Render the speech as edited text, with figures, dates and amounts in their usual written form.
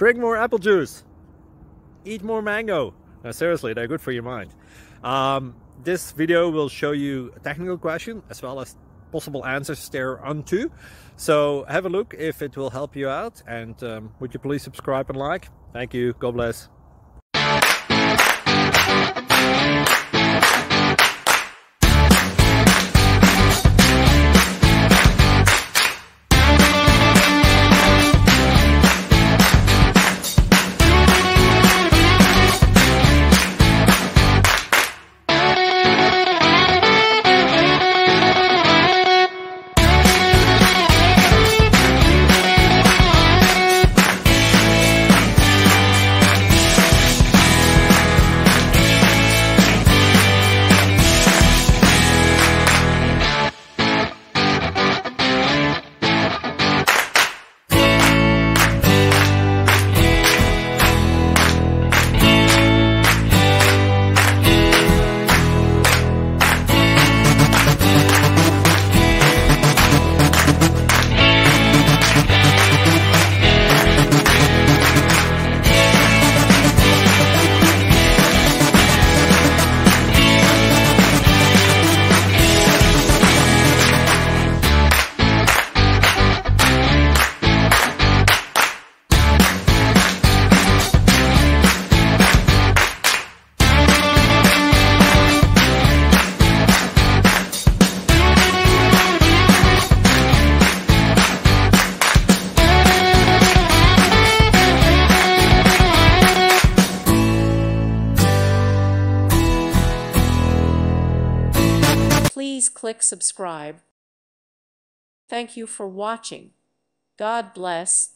Drink more apple juice. Eat more mango. No, seriously, they're good for your mind. This video will show you a technical question as well as possible answers thereunto. So have a look if it will help you out, and would you please subscribe and like? Thank you. God bless. Please click subscribe. Thank you for watching. God bless.